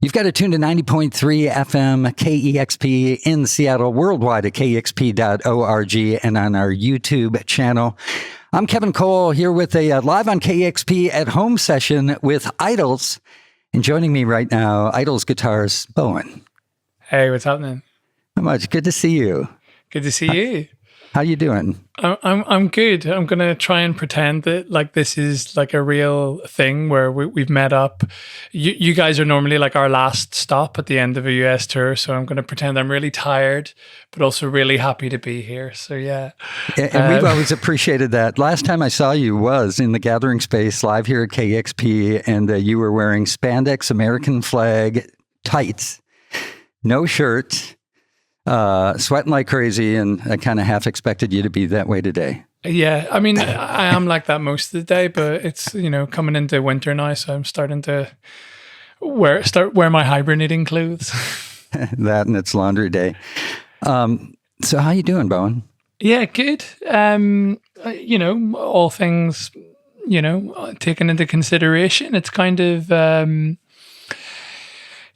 You've got to tune to 90.3 FM KEXP in Seattle, worldwide at kexp.org and on our YouTube channel. I'm Kevin Cole here with a live on KEXP at home session with IDLES. And joining me right now, IDLES guitarist Bowen. Hey, what's happening? Not much. Good to see you. Good to see you. How you doing? I'm good. I'm gonna try and pretend that like this is like a real thing where we've met up. You guys are normally like our last stop at the end of a US tour, so I'm gonna pretend I'm really tired, but also really happy to be here. So yeah. And we've always appreciated that. Last time I saw you was in the Gathering Space live here at KEXP, and you were wearing spandex American flag tights, no shirt. Sweating like crazy, and I kind of half expected you to be that way today. Yeah, I mean, I am like that most of the day, but it's, coming into winter now, so I'm starting to wear my hibernating clothes. That and it's laundry day. So how you doing, Bowen? Yeah, good. All things, taken into consideration. It's kind of...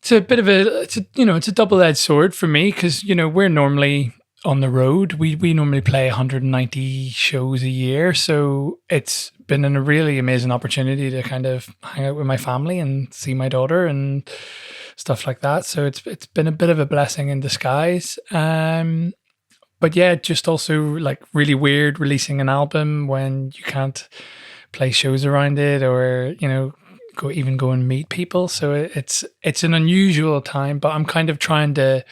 It's a bit of it's a double-edged sword for me because, we're normally on the road. We normally play 190 shows a year. So it's been a really amazing opportunity to kind of hang out with my family and see my daughter and stuff like that. So it's been a bit of a blessing in disguise. But yeah, just also like really weird releasing an album when you can't play shows around it or, go and meet people. So it's an unusual time, but I'm kind of trying to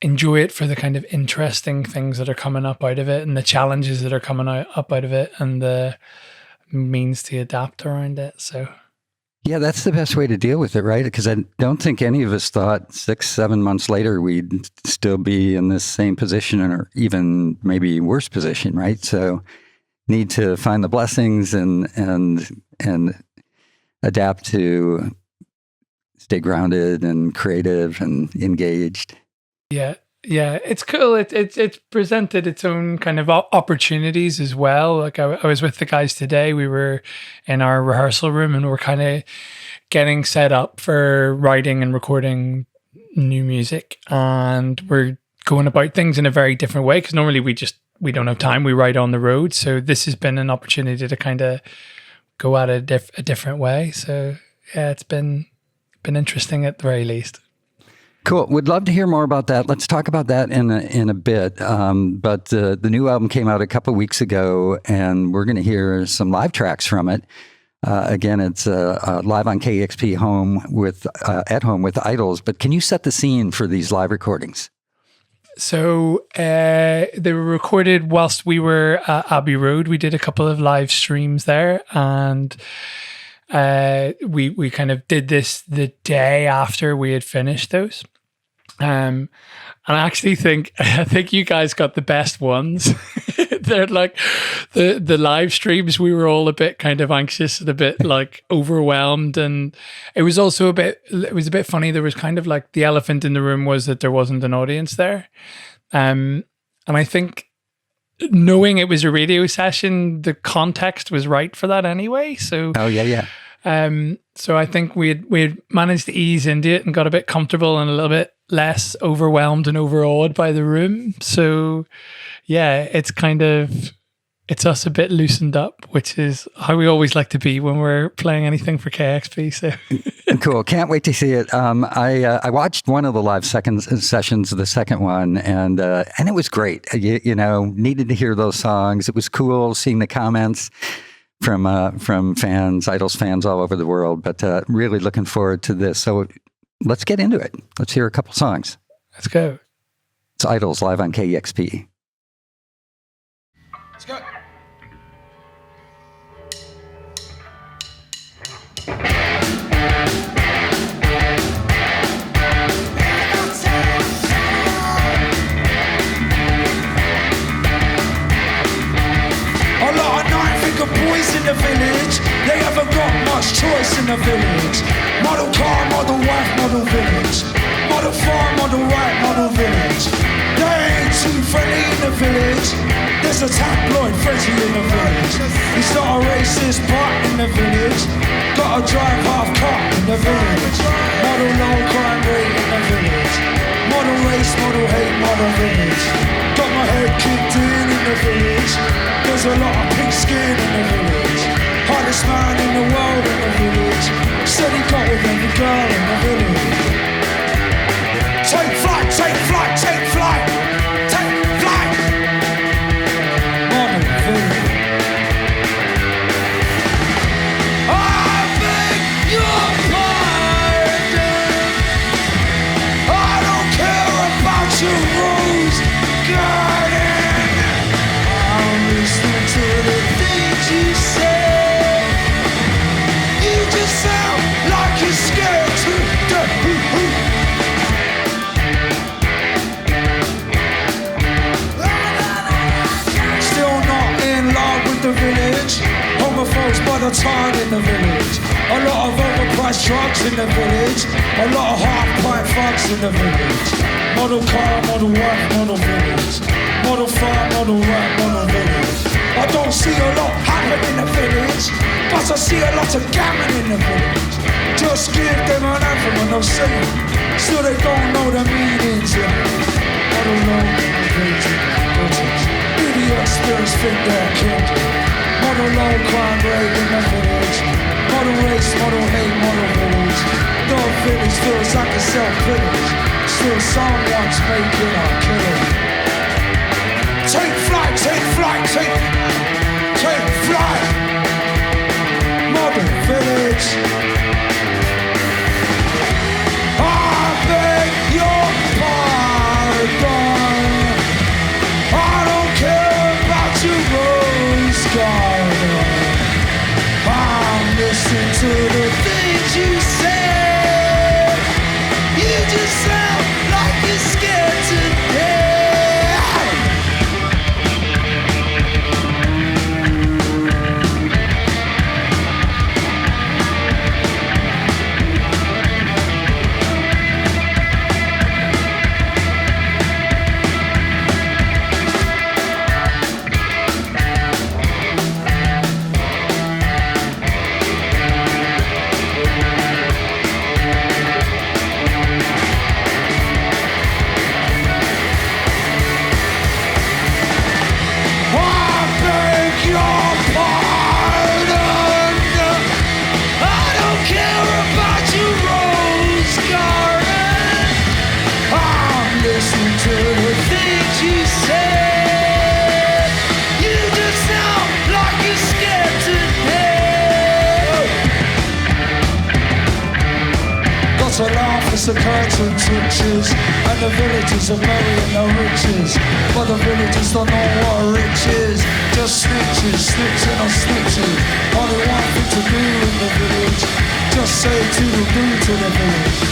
enjoy it for the kind of interesting things that are coming up out of it and the challenges that are coming up out of it and the means to adapt around it. So yeah, that's the best way to deal with it, right? Because I don't think any of us thought 6-7 months later we'd still be in this same position or even maybe worse position, right? So need to find the blessings and adapt to stay grounded and creative and engaged. Yeah, it's cool. It's presented its own kind of opportunities as well. Like I was with the guys today. We were in our rehearsal room and we're kind of getting set up for writing and recording new music. And we're going about things in a very different way because normally we don't have time. We write on the road. So this has been an opportunity to kind of go at a different way. So yeah, it's been interesting at the very least. Cool. Would love to hear more about that. Let's talk about that in a bit. But the new album came out a couple of weeks ago, and we're going to hear some live tracks from it. Again, it's live on KEXP at home with IDLES. But can you set the scene for these live recordings? So they were recorded whilst we were at Abbey Road. We did a couple of live streams there, and we kind of did this the day after we had finished those. And I actually think you guys got the best ones. They're like the live streams. We were all a bit kind of anxious and a bit like overwhelmed, and it was also a bit funny. There was kind of like the elephant in the room was that there wasn't an audience there, and I think knowing it was a radio session, the context was right for that anyway. So yeah. So I think we had managed to ease into it and got a bit comfortable and a little bit less overwhelmed and overawed by the room. So yeah, it's us a bit loosened up, which is how we always like to be when we're playing anything for KEXP. So cool. Can't wait to see it. I watched one of the live sessions, the second one, and it was great. Needed to hear those songs. It was cool seeing the comments from fans, IDLES fans all over the world, but really looking forward to this. So let's get into it. Let's hear a couple songs. Let's go. It's IDLES live on KEXP. Let's go. Boys in the village, they haven't got much choice in the village. Model car, model wife, model village. Model farm, model right, model village. They ain't too friendly in the village. There's a tabloid frenzy in the village. It's not a racist part in the village. Gotta drive half cut in the village. Model race, model hate, model village. Got my head kicked in the village. There's a lot of pink skin in the village. Hardest man in the world in the village. Said he got with every girl in the village. Take flight, take flight, take flight. Take flight. Model village. I beg your pardon. I don't care about your rose garden. I'm listening to the things you say. You just sound like you're scared to death. Still not in love with the village. Homophobes by the time in the village. A lot of overpriced drugs in the village. A lot of half-pint fucks in the village. Model car, model wife, model village. Model farm, model rap, model village. I don't see a lot happen in the village, but I see a lot of gammon in the village. Just give them an anthem and they'll sing it. Still they don't know the meanings of it. Model low, idiot spirits think they're king. Model low crime rate in the village. Model race, model hate, model village. The village feels like a self-pillage. Still someone's making a killing. Take flight, take flight, take flight. Model village. I beg your pardon. I don't care about your rose garden. I'm listening to the things you say. You just sound like you're scared to death. To laugh as the curtain twitches, and the villagers are burying their riches. But the villagers don't know what rich is. Just snitches, snitching on snitches. Only one thing to do in the village. Just say toodle-doo to the village.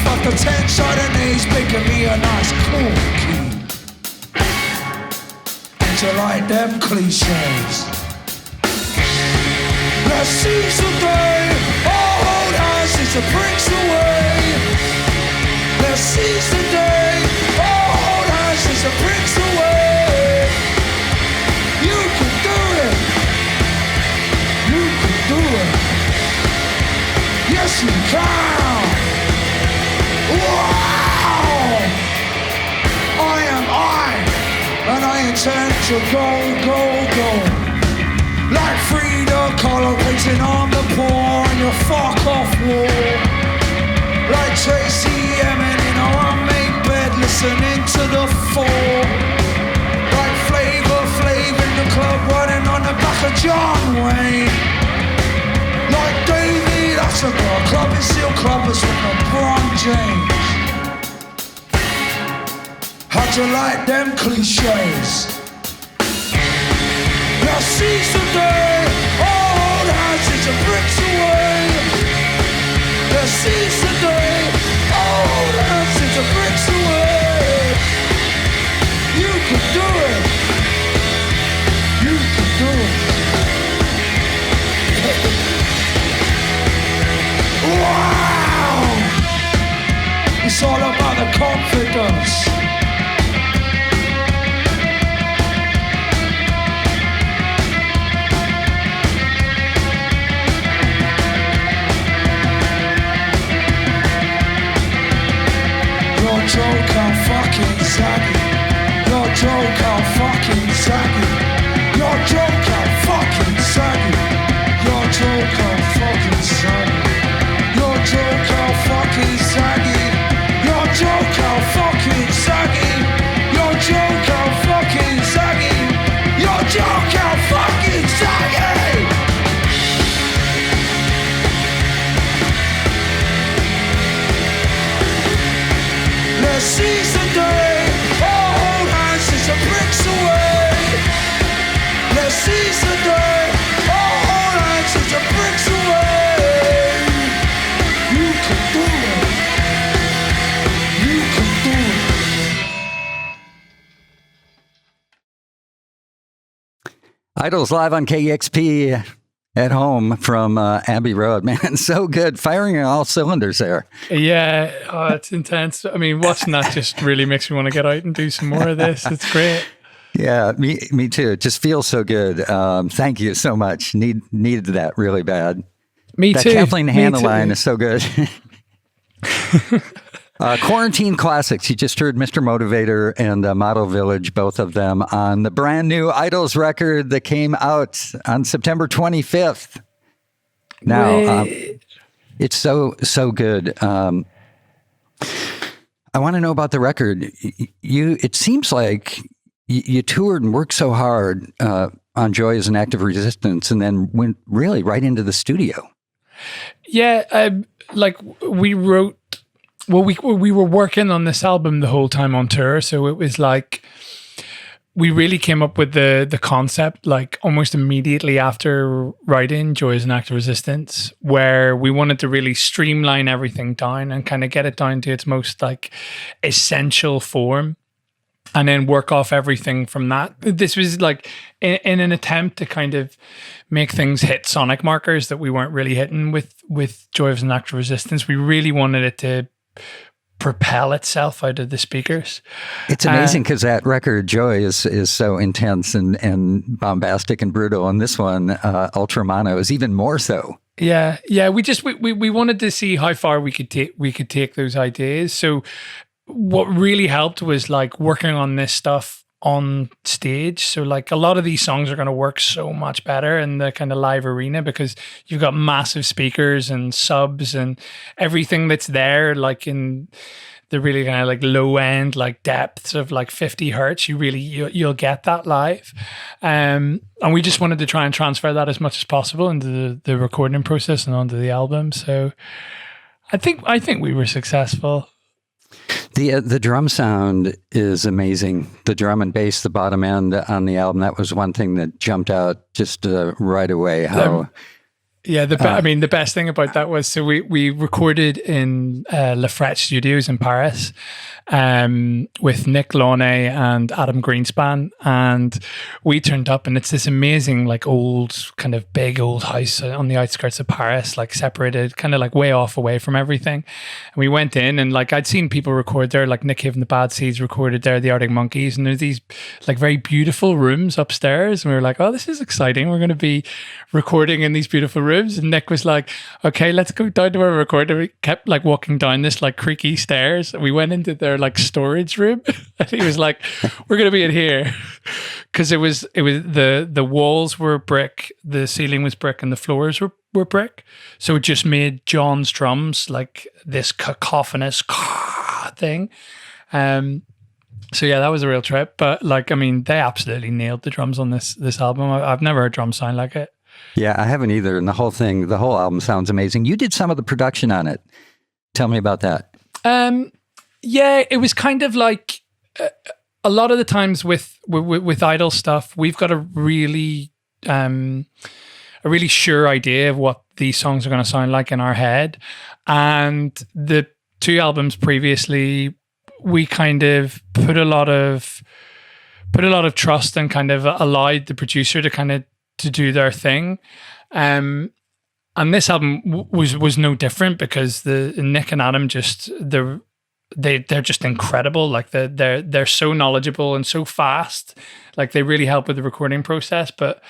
After 10 Chardonnays, making me a nice cookie. And you like them cliches? Let's seize the day, all hold hands as the brings away. Let's seize the day, all hold hands as the brings away. You can do it. You can do it. Yes, you can. Wow! I am I, and I intend to go, go, go. Like Frida Kahlo painting on the poor in your fuck off wall. a John Wayne. Like David Hasselhoff, clubbing steel clubbers with LeBron James. How'd you like them cliches? Now seize the day, old houses and bricks away. Now seize the day, old houses and bricks away. You can do it. You can do it. Wow! It's all about the confidence. Your joke are fucking saggy. Your joke are fucking saggy. Your joke are fucking saggy. Your joke are fucking saggy. Your joke are fucking saggy. Your joke are fucking saggy. Your joke are fucking saggy. Your joke are fucking saggy. Let's seize the day. Old houses and bricks away. Let's seize the day. Old houses and bricks away. You can do it. You can do it. IDLES live on KEXP at home from Abbey Road. Man, so good. Firing on all cylinders there. Yeah, it's intense. I mean, watching that just really makes me want to get out and do some more of this. It's great. Yeah, me too. It just feels so good. Thank you so much. Needed that really bad. Me That too. Kathleen Me Hanna too. line is so good. Quarantine Classics. You just heard Mr. Motivator and Model Village, both of them on the brand new IDLES record that came out on September 25th. Now, it's so good. I want to know about the record. It seems like you toured and worked so hard on Joy as an Act of Resistance and then went really right into the studio. Yeah, like we wrote. Well, we were working on this album the whole time on tour, so it was like we really came up with the concept like almost immediately after writing Joy as an Act of Resistance, where we wanted to really streamline everything down and kind of get it down to its most like essential form, and then work off everything from that. This was like in an attempt to kind of make things hit sonic markers that we weren't really hitting with Joy as an Act of Resistance. We really wanted it to propel itself out of the speakers. It's amazing because that record, Joy, is so intense and bombastic and brutal. And this one, Ultra Mono, is even more so. Yeah. We wanted to see how far we could take those ideas. So what really helped was like working on this stuff on stage. So like a lot of these songs are going to work so much better in the kind of live arena because you've got massive speakers and subs and everything that's there, like in the really kind of like low end, like depths of like 50 hertz. You'll get that live. And we just wanted to try and transfer that as much as possible into the recording process and onto the album. So I think we were successful. The drum sound is amazing. The drum and bass, the bottom end on the album, that was one thing that jumped out just right away. Yeah, the best thing about that was, so we recorded in La Frette Studios in Paris with Nick Launay and Adam Greenspan, and we turned up and it's this amazing like old kind of big old house on the outskirts of Paris, like separated kind of like way off away from everything. And we went in and like I'd seen people record there, like Nick Cave and the Bad Seeds recorded there, the Arctic Monkeys, and there's these like very beautiful rooms upstairs, and we were like, oh, this is exciting, we're going to be recording in these beautiful rooms. And Nick was like, okay, let's go down to our recorder. We kept like walking down this like creaky stairs. We went into their like storage room. And he was like, we're going to be in here. Because it was the walls were brick, the ceiling was brick, and the floors were brick. So it just made John's drums like this cacophonous thing. So yeah, that was a real trip. But like, I mean, they absolutely nailed the drums on this album. I've never heard drums sound like it. Yeah, I haven't either. And the whole album sounds amazing. You did some of the production on it. Tell me about that. Yeah, it was kind of like a lot of the times with Idle stuff, we've got a really sure idea of what these songs are going to sound like in our head. And the 2 albums previously, we kind of put a lot of trust and kind of allowed the producer to kind of to do their thing. And this album was no different, because the Nick and Adam they're just incredible. Like they're so knowledgeable and so fast. Like they really help with the recording process. But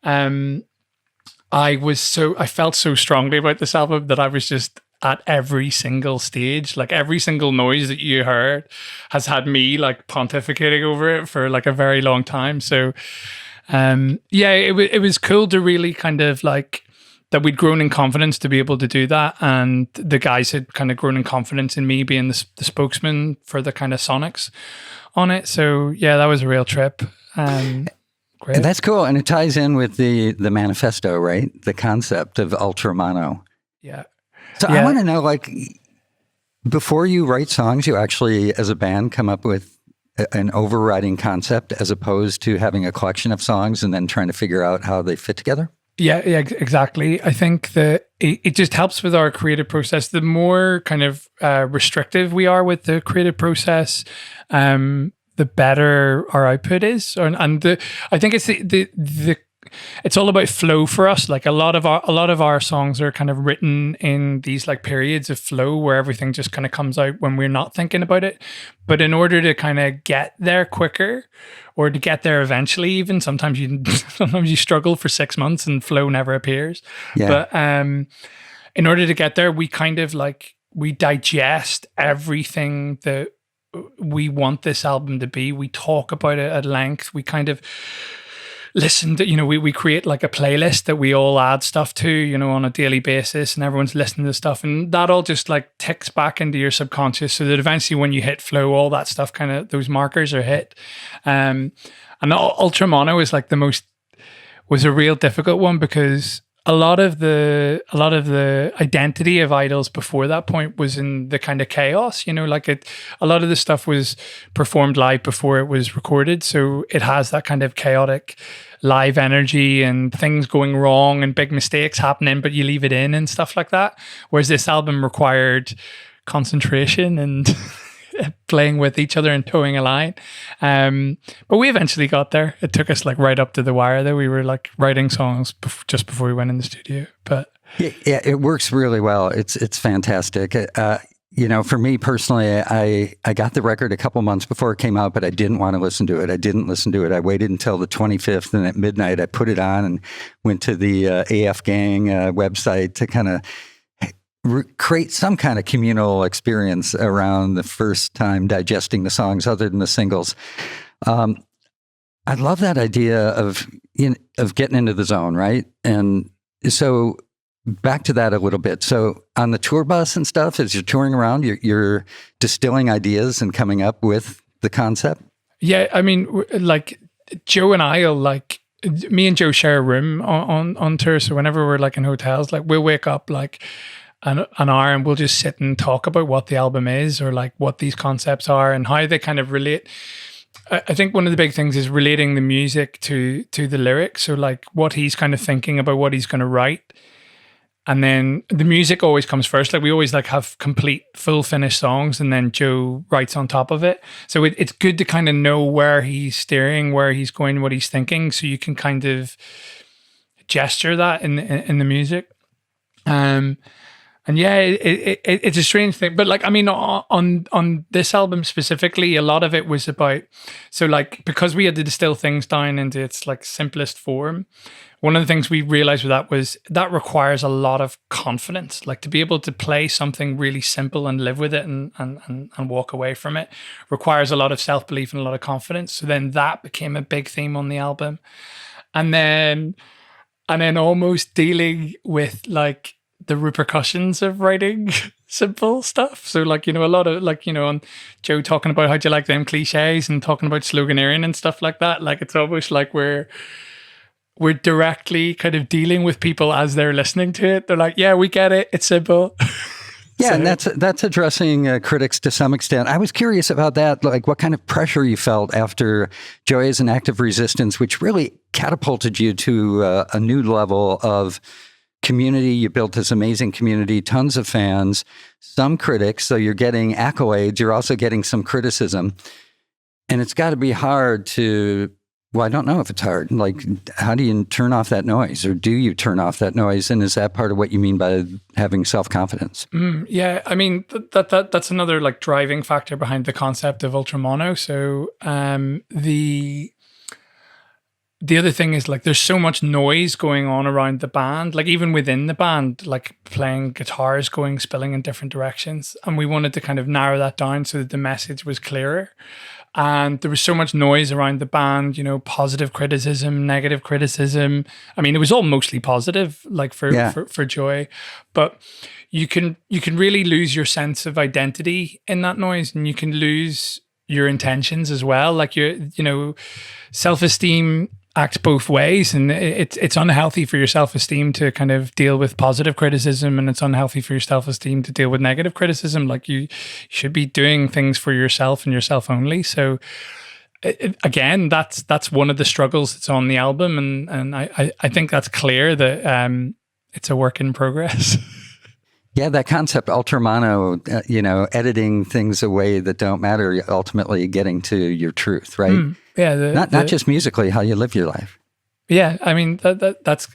I felt so strongly about this album that I was just at every single stage, like every single noise that you heard has had me like pontificating over it for like a very long time. So yeah, it was cool to really kind of like that we'd grown in confidence to be able to do that, and the guys had kind of grown in confidence in me being the spokesman for the kind of sonics on it. So yeah, that was a real trip. Great. That's cool, and it ties in with the manifesto, right? The concept of ultra mono. Yeah. So I want to know, like, before you write songs, you actually, as a band, come up with an overriding concept as opposed to having a collection of songs and then trying to figure out how they fit together? Yeah, exactly. I think that it just helps with our creative process. The more kind of restrictive we are with the creative process, the better our output is. I think it's it's all about flow for us. Like a lot of our songs are kind of written in these like periods of flow where everything just kind of comes out when we're not thinking about it. But in order to kind of get there quicker, or to get there eventually, even sometimes you struggle for 6 months and flow never appears. Yeah. But in order to get there, we kind of like we digest everything that we want this album to be. We talk about it at length. We kind of listen to, we create like a playlist that we all add stuff to, on a daily basis, and everyone's listening to stuff, and that all just like ticks back into your subconscious, so that eventually when you hit flow, all that stuff kind of, those markers are hit. And ultra mono is like was a real difficult one, because a lot of the identity of IDLES before that point was in the kind of chaos, like a lot of the stuff was performed live before it was recorded. So it has that kind of chaotic live energy and things going wrong and big mistakes happening, but you leave it in and stuff like that. Whereas this album required concentration and playing with each other and towing a line. But we eventually got there. It took us like right up to the wire, though. We were like writing songs just before we went in the studio. But yeah, it works really well. It's fantastic. For me personally, I got the record a couple months before it came out, but I didn't want to listen to it. I didn't listen to it. I waited until the 25th, and at midnight I put it on and went to the AF Gang website to kind of create some kind of communal experience around the first time digesting the songs other than the singles. I love that idea of getting into the zone, right? And so back to that a little bit. So on the tour bus and stuff, as you're touring around, you're distilling ideas and coming up with the concept? Yeah, I mean, like Joe and I will me and Joe share a room on tour. So whenever we're like in hotels, like we'll wake up like an hour and we'll just sit and talk about what the album is, or like what these concepts are and how they kind of relate. I think one of the big things is relating the music to the lyrics. So like what he's kind of thinking about what he's going to write. And then the music always comes first. Like we always like have complete full finished songs, and then Joe writes on top of it. So it's good to kind of know where he's steering, where he's going, what he's thinking. So you can kind of gesture that in the music. And yeah, it's a strange thing, but like, I mean, on this album specifically, a lot of it was about, so like, because we had to distill things down into its like simplest form, one of the things we realized with that was that requires a lot of confidence, like to be able to play something really simple and live with it and walk away from it requires a lot of self-belief and a lot of confidence. So then that became a big theme on the album. And then almost dealing with like the repercussions of writing simple stuff. So like, a lot of like, on Joe talking about how do you like them cliches and talking about sloganeering and stuff like that. Like it's almost like we're directly kind of dealing with people as they're listening to it. They're like, yeah, we get it. It's simple. Yeah, and that's addressing critics to some extent. I was curious about that, like what kind of pressure you felt after Joy is an Act of Resistance, which really catapulted you to a new level of community. You built this amazing community, tons of fans, some critics. So you're getting accolades. You're also getting some criticism. And it's got to be hard to, well, I don't know if it's hard. Like, how do you turn off that noise, or do you turn off that noise? And is that part of what you mean by having self-confidence? Yeah, I mean, that's another like driving factor behind the concept of ultra mono. So the other thing is like there's so much noise going on around the band, like even within the band, like playing guitars spilling in different directions. And we wanted to kind of narrow that down so that the message was clearer. And there was so much noise around the band, positive criticism, negative criticism. I mean, it was all mostly positive, like for Joy, but you can really lose your sense of identity in that noise, and you can lose your intentions as well. Like self-esteem acts both ways, and it's unhealthy for your self-esteem to kind of deal with positive criticism, and it's unhealthy for your self-esteem to deal with negative criticism. Like you should be doing things for yourself and yourself only. So again, that's one of the struggles that's on the album, and I think that's clear that it's a work in progress. Yeah, that concept, ultramono, editing things away that don't matter, ultimately getting to your truth, right? Yeah, not just musically, how you live your life. Yeah, I mean that's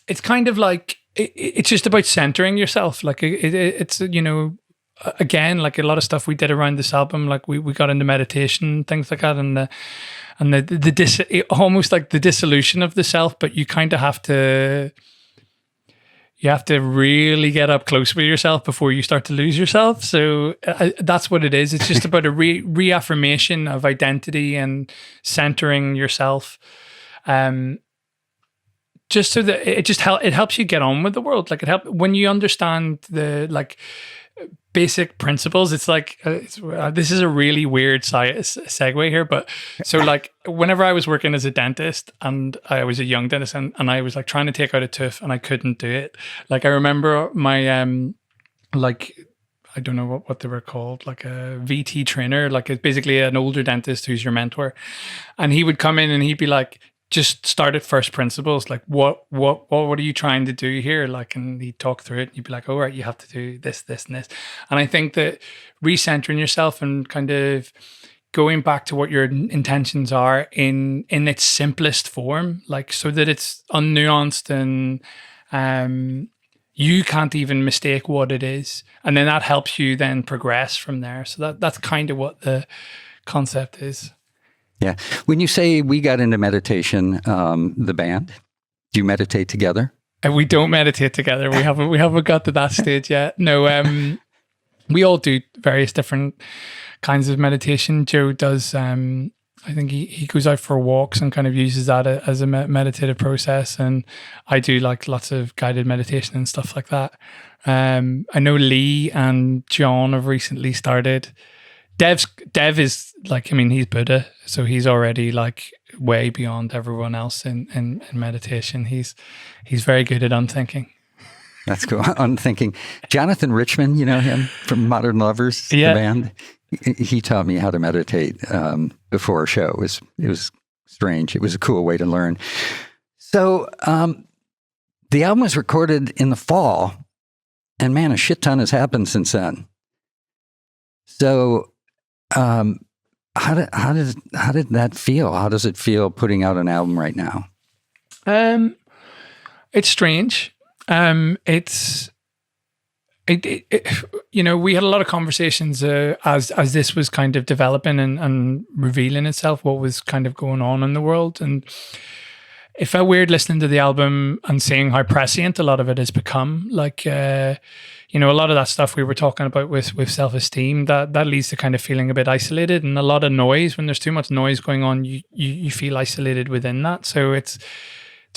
it's kind of like it's just about centering yourself. Like it's again, like a lot of stuff we did around this album, like we got into meditation, things like that, and almost like the dissolution of the self. But you kind of have to. You have to really get up close with yourself before you start to lose yourself. So that's what it is. It's just about a reaffirmation of identity and centering yourself. Just so that it helps you get on with the world. Like when you understand the like basic principles. It's like this is a really weird segue here, but so like whenever I was working as a dentist and I was a young dentist and I was like trying to take out a tooth and I couldn't do it. Like I remember my like I don't know what they were called, like a VT trainer, like it's basically an older dentist who's your mentor, and he would come in and he'd be like, just start at first principles. Like what are you trying to do here? Like, and he'd talk through it and you'd be like, oh, right, you have to do this, this, and this. And I think that recentering yourself and kind of going back to what your intentions are in its simplest form, like so that it's unnuanced and you can't even mistake what it is. And then that helps you then progress from there. So that's kind of what the concept is. Yeah. When you say we got into meditation, the band, do you meditate together? We don't meditate together. We haven't got to that stage yet. No, we all do various different kinds of meditation. Joe does, I think he goes out for walks and kind of uses that as a meditative process. And I do like lots of guided meditation and stuff like that. I know Lee and John have recently started. Dev is like, I mean, he's Buddha, so he's already like way beyond everyone else in meditation. He's very good at unthinking. That's cool. Unthinking. Jonathan Richman, you know him from Modern Lovers, yeah. The band. He taught me how to meditate before a show. It was strange. It was a cool way to learn. So the album was recorded in the fall, and man, a shit ton has happened since then. So how did that feel? How does it feel putting out an album right now? It's strange. It's you know, we had a lot of conversations as this was kind of developing and revealing itself, what was kind of going on in the world, and it felt weird listening to the album and seeing how prescient a lot of it has become. Like, you know, a lot of that stuff we were talking about with self-esteem, that leads to kind of feeling a bit isolated, and a lot of noise. When there's too much noise going on, you feel isolated within that. So it's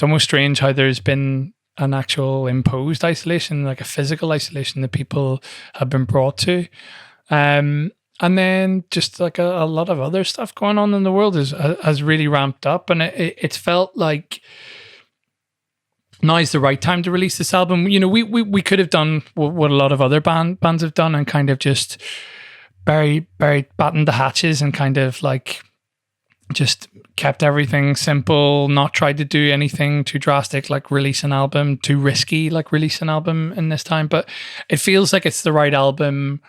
almost strange how there's been an actual imposed isolation, like a physical isolation that people have been brought to. And then just like a lot of other stuff going on in the world has really ramped up, and it's felt like now is the right time to release this album. You know, we could have done what a lot of other bands have done and kind of just battened the hatches and kind of like just kept everything simple, not tried to do anything too drastic, like release an album, too risky, like release an album in this time. But it feels like it's the right album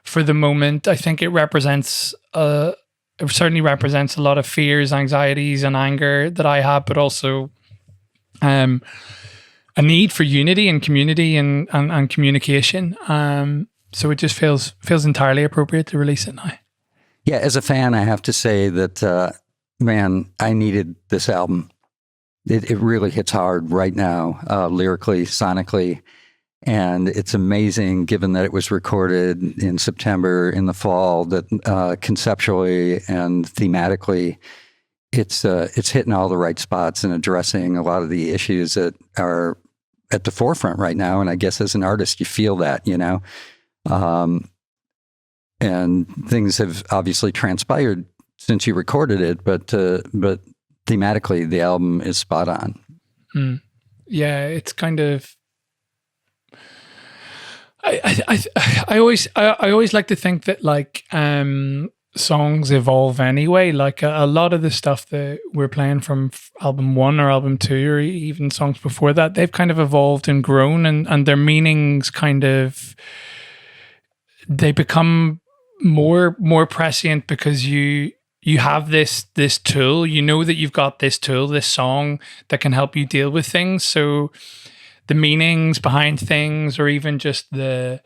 for the moment. I think it certainly represents a lot of fears, anxieties, and anger that I have, but also a need for unity and community and communication. So it just feels entirely appropriate to release it now. Yeah, as a fan, I have to say that, man, I needed this album. It really hits hard right now, lyrically, sonically. And it's amazing, given that it was recorded in September in the fall, that conceptually and thematically, it's hitting all the right spots and addressing a lot of the issues that are at the forefront right now. And I guess as an artist, you feel that, you know. And things have obviously transpired since you recorded it, but thematically, the album is spot on. Yeah, it's kind of. I always like to think that like songs evolve anyway. Like a lot of the stuff that we're playing from album 1 or album 2 or even songs before that, they've kind of evolved and grown, and their meanings kind of they become more prescient because you have this tool. You know that you've got this tool, this song that can help you deal with things. So the meanings behind things, or even just the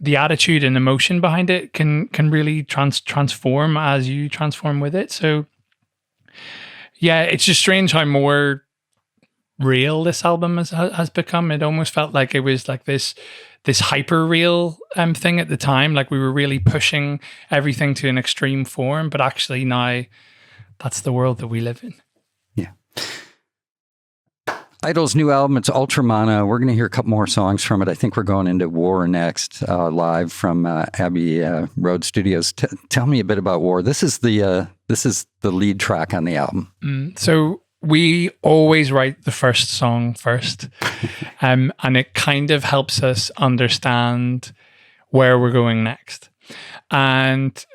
attitude and emotion behind it, can really transform as you transform with it. So yeah, it's just strange how more real this album has become. It almost felt like it was like this hyper real thing at the time. Like we were really pushing everything to an extreme form, but actually now that's the world that we live in. Yeah. IDLES' new album, it's Ultramana. We're going to hear a couple more songs from it. I think we're going into War next, live from Abbey Road Studios. Tell me a bit about War. This is the lead track on the album. So we always write the first song first, and it kind of helps us understand where we're going next. And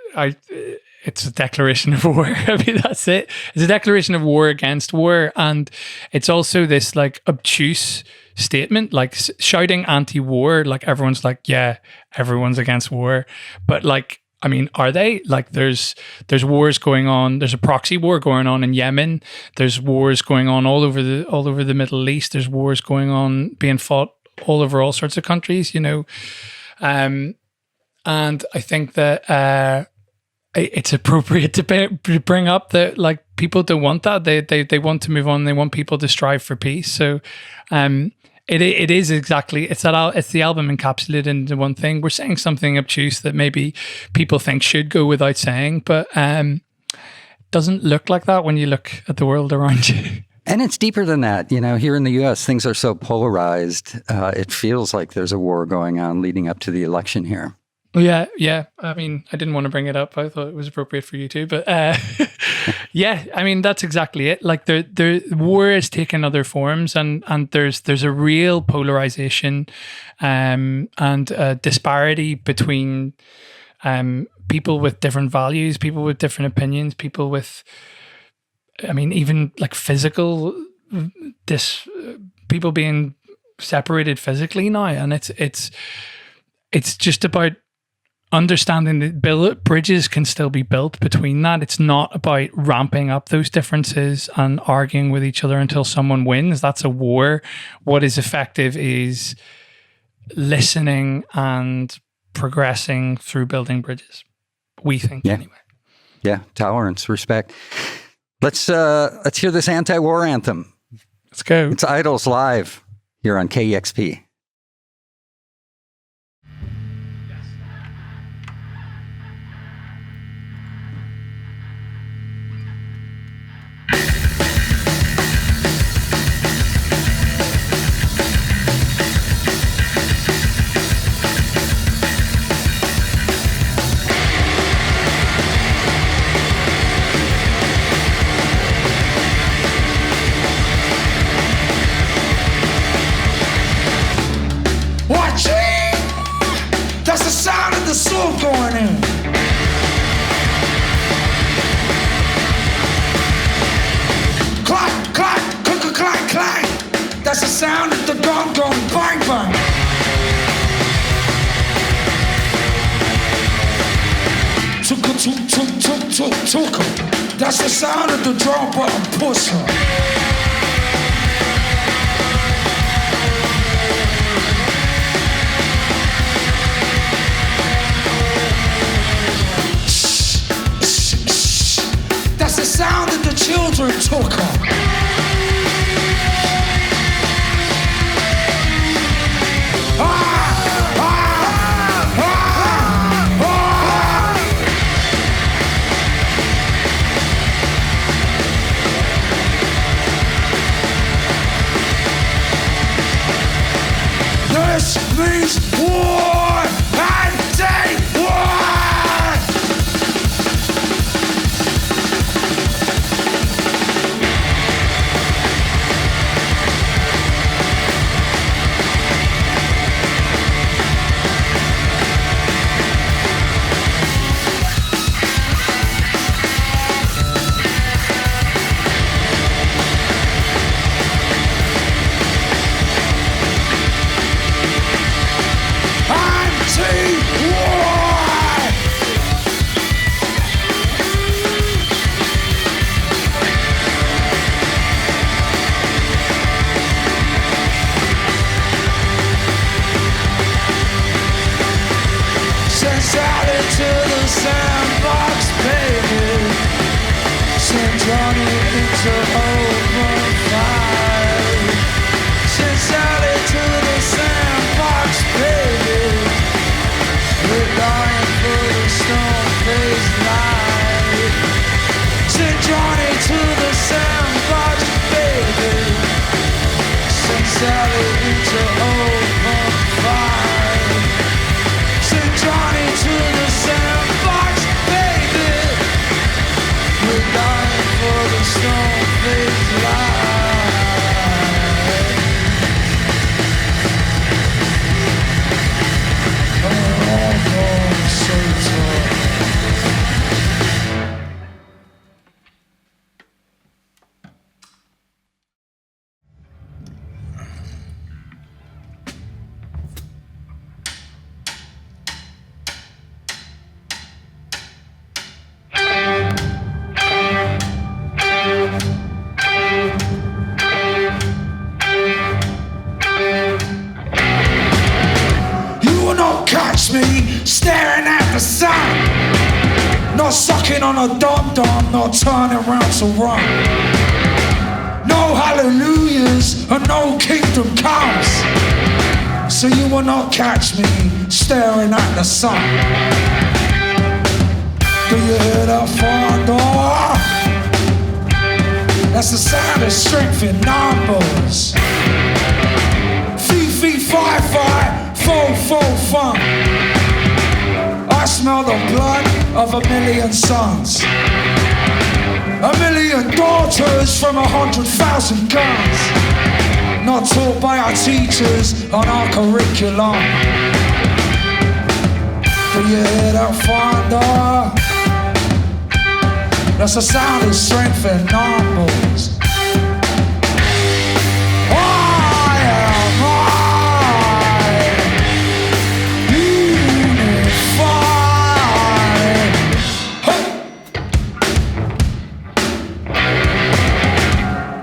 it's a declaration of war. I mean, that's it. It's a declaration of war against war. And it's also this like obtuse statement, like shouting anti-war. Like everyone's like, yeah, everyone's against war. But like, I mean, are they? Like there's wars going on. There's a proxy war going on in Yemen. There's wars going on all over the Middle East. There's wars going on being fought all over all sorts of countries, you know. And I think that it's appropriate to bring up that like people don't want that. They want to move on. They want people to strive for peace. So it is exactly, it's the album encapsulated into one thing. We're saying something obtuse that maybe people think should go without saying, but doesn't look like that when you look at the world around you. And it's deeper than that. You know, here in the US, things are so polarized. It feels like there's a war going on leading up to the election here. Yeah. I mean, I didn't want to bring it up. I thought it was appropriate for you too. But yeah, I mean, that's exactly it. Like the war has taken other forms, and there's a real polarization and disparity between people with different values, people with different opinions, people with, I mean, even like physical, people being separated physically now. And it's just about understanding that bridges can still be built between that. It's not about ramping up those differences and arguing with each other until someone wins. That's a war. What is effective is listening and progressing through building bridges. We think, anyway. Yeah, tolerance, respect. Let's hear this anti-war anthem. Let's go. It's IDLES live here on KEXP. the sword going in. Clack, clack, click, clack, clack. That's the sound of the gun going bang, bang. Tuka, tuk, tuk, tuk, tuk, tuka. That's the sound of the drum button pusher. That's the sound of the children tuka. This means war and day war. On a dum-dum, not turning around to run. No hallelujahs and no kingdom comes. So you will not catch me staring at the sun. Do you hear that thunder? That's the sound of strength in numbers. Fee, fi, fo, fun. I smell the blood of 1,000,000 sons, 1,000,000 daughters from 100,000 guns, not taught by our teachers on our curriculum. Do you hear that thunder? That's the sound of strength in numbers.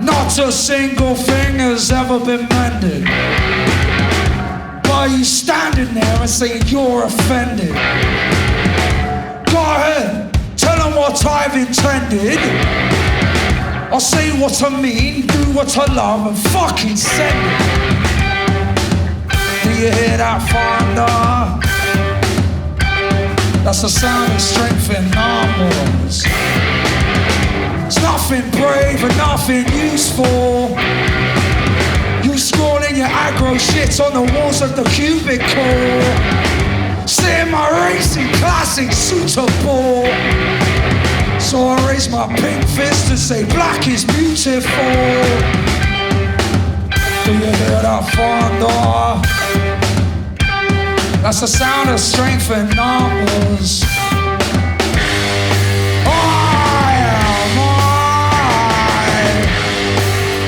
Not a single thing has ever been mended. Why are you standing there and saying you're offended? Go ahead, tell them what I've intended. I'll say what I mean, do what I love, and fucking send it. Do you hear that thunder? That's the sound of strength in numbers. It's nothing brave and nothing useful. You scrawling your aggro shit on the walls of the cubicle. Seeing my racing classic suitable. So I raise my pink fist and say black is beautiful. Do you hear that thunder? That's the sound of strength and numbers. I am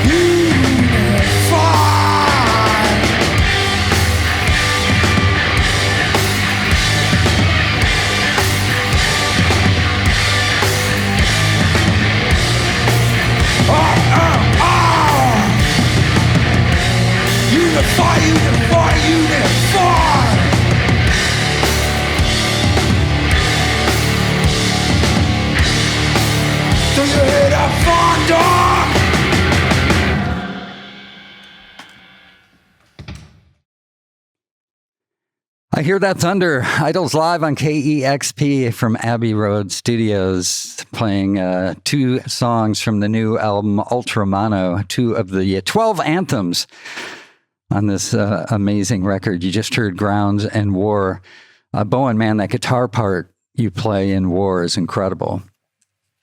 unified. Unify, unify, unify. Do you hear that thunder? I hear that thunder. IDLES live on KEXP from Abbey Road Studios, playing 2 songs from the new album Ultramano, 2 of the 12 anthems on this amazing record. You just heard Grounds and War. Bowen, man, that guitar part you play in War is incredible.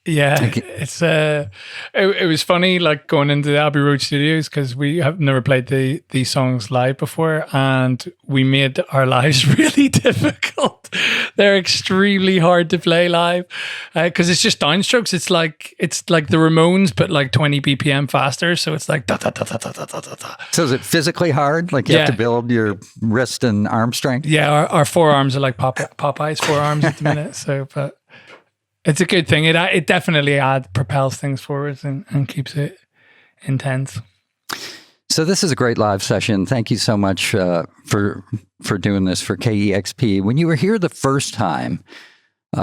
Yeah, it's it was funny, like going into the Abbey Road Studios, because we have never played these songs live before, and we made our lives really difficult. They're extremely hard to play live because it's just downstrokes. It's like the Ramones, but like 20 BPM faster. So it's like da da da da da da da da. So is it physically hard? Like you have to build your wrist and arm strength? Yeah, our forearms are like Popeye's forearms at the minute. So, but. It's a good thing. It definitely propels things forwards and keeps it intense. So this is a great live session. Thank you so much for doing this for KEXP. When you were here the first time,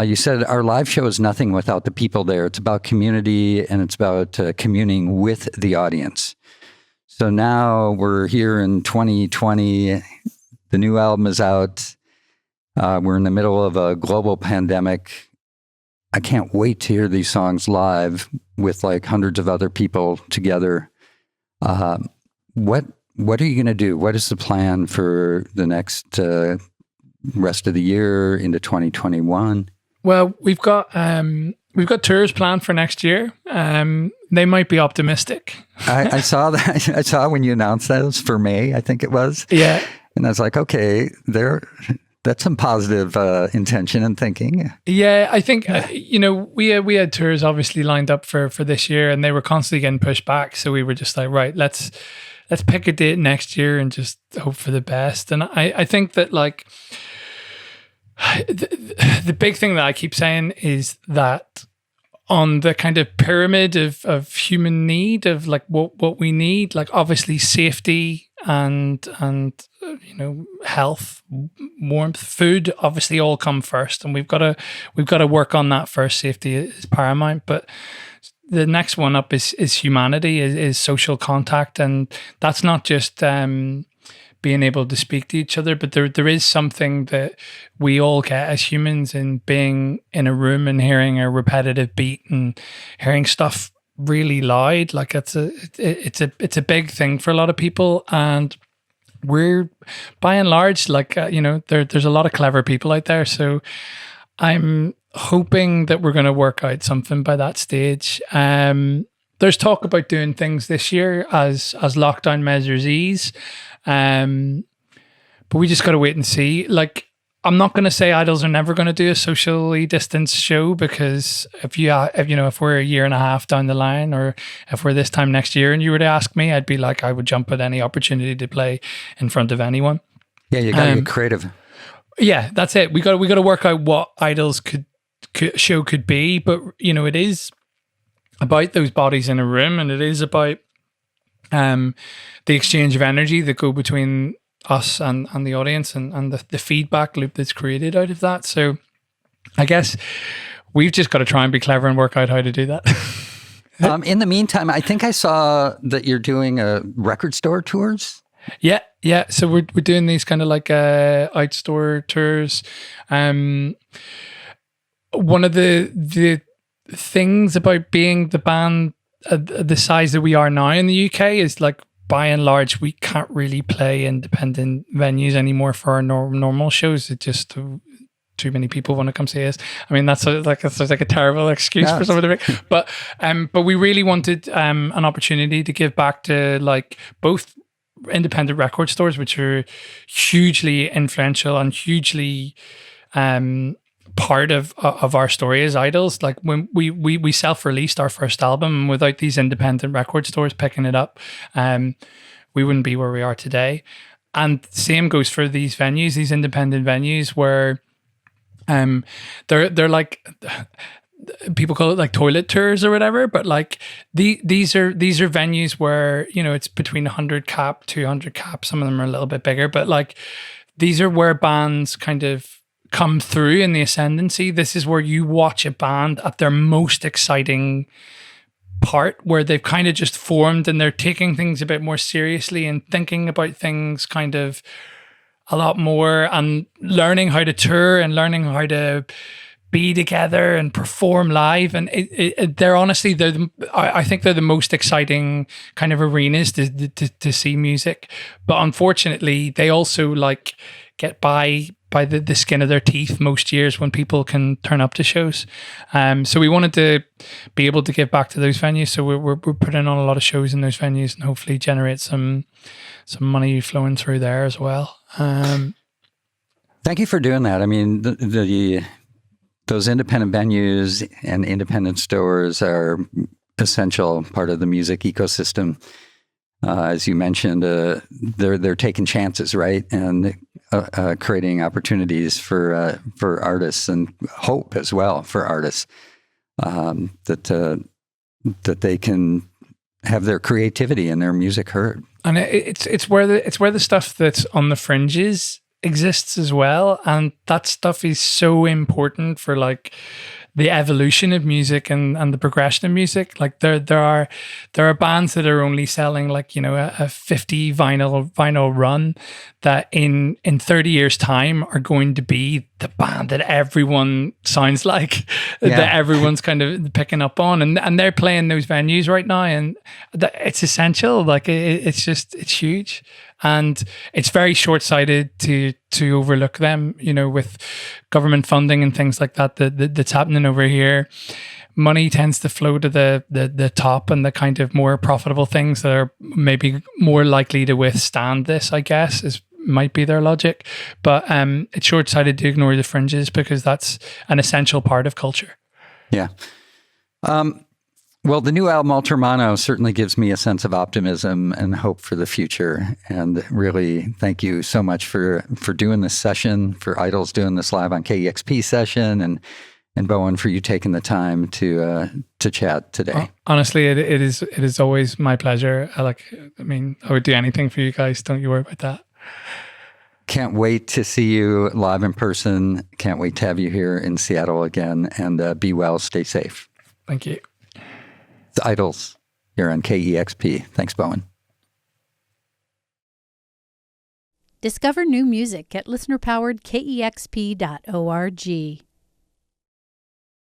you said our live show is nothing without the people there. It's about community and it's about communing with the audience. So now we're here in 2020. The new album is out. We're in the middle of a global pandemic. I can't wait to hear these songs live with like hundreds of other people together. What are you going to do? What is the plan for the next rest of the year into 2021? Well, we've got tours planned for next year. They might be optimistic. I saw that. I saw when you announced that it was for May, I think it was. Yeah. And I was like, okay, that's some positive intention and thinking. Yeah, I think we had tours obviously lined up for this year, and they were constantly getting pushed back. So we were just like, right, let's pick a date next year and just hope for the best. And I think that like the big thing that I keep saying is that on the kind of pyramid of human need, of like what we need, like obviously safety and health, warmth, food obviously all come first, and we've got to work on that first. Safety is paramount, but the next one up is humanity, is social contact, and that's not just being able to speak to each other, but there is something that we all get as humans in being in a room and hearing a repetitive beat and hearing stuff really loud. Like it's a big thing for a lot of people, and we're by and large like there's a lot of clever people out there. So I'm hoping that we're going to work out something by that stage. There's talk about doing things this year as lockdown measures ease. But we just got to wait and see. Like, I'm not going to say IDLES are never going to do a socially distanced show, because if we're a year and a half down the line, or if we're this time next year and you were to ask me, I'd be like, I would jump at any opportunity to play in front of anyone. Yeah, you got to get creative. Yeah, that's it. We got to work out what IDLES show could be, but it is about those bodies in a room, and it is about the exchange of energy that go between us and the audience, and the feedback loop that's created out of that. So I guess we've just got to try and be clever and work out how to do that. In the meantime, I think I saw that you're doing record store tours. Yeah. So we're doing these kind of like out store tours. One of the things about being the band the size that we are now in the UK is, like, by and large, we can't really play independent venues anymore for our normal shows. It just too many people want to come see us. I mean, that's like a terrible excuse for some of the but we really wanted an opportunity to give back to, like, both independent record stores, which are hugely influential and hugely part of our story as IDLES. Like when we self-released our first album, without these independent record stores picking it up, we wouldn't be where we are today. And same goes for these venues, these independent venues, where they're like, people call it like toilet tours or whatever, but like these are venues where, you know, it's between 100 cap, 200 cap. Some of them are a little bit bigger, but like these are where bands kind of come through in the ascendancy. This is where you watch a band at their most exciting part, where they've kind of just formed and they're taking things a bit more seriously and thinking about things kind of a lot more, and learning how to tour and learning how to be together and perform live. And they're honestly, I think they're the most exciting kind of arenas to see music. But unfortunately, they also like get by the skin of their teeth most years when people can turn up to shows. So we wanted to be able to give back to those venues. So we're putting on a lot of shows in those venues and hopefully generate some money flowing through there as well. Thank you for doing that. I mean, those independent venues and independent stores are essential part of the music ecosystem. As you mentioned, they're taking chances, right, and creating opportunities for artists, and hope as well for artists, that they can have their creativity and their music heard. And it's where the stuff that's on the fringes exists as well, and that stuff is so important for like the evolution of music and the progression of music. Like there are bands that are only selling like, you know, a 50 vinyl run that in 30 years time are going to be the band that everyone sounds like, that everyone's kind of picking up on, and they're playing those venues right now, and it's essential. Like it's huge, and it's very short-sighted to overlook them, you know, with government funding and things like that that's happening over here. Money tends to flow to the top and the kind of more profitable things that are maybe more likely to withstand this, I guess, might be their logic. But it's short-sighted to ignore the fringes, because that's an essential part of culture. Yeah. Well, the new album, Ultramano, certainly gives me a sense of optimism and hope for the future. And really, thank you so much for doing this session, for IDLES doing this live on KEXP session, and Bowen, for you taking the time to chat today. Honestly, it is always my pleasure. I would do anything for you guys. Don't you worry about that. Can't wait to see you live in person. Can't wait to have you here in Seattle again. And be well, stay safe. Thank you. It's IDLES here on KEXP. Thanks, Bowen. Discover new music at listener-powered KEXP.org.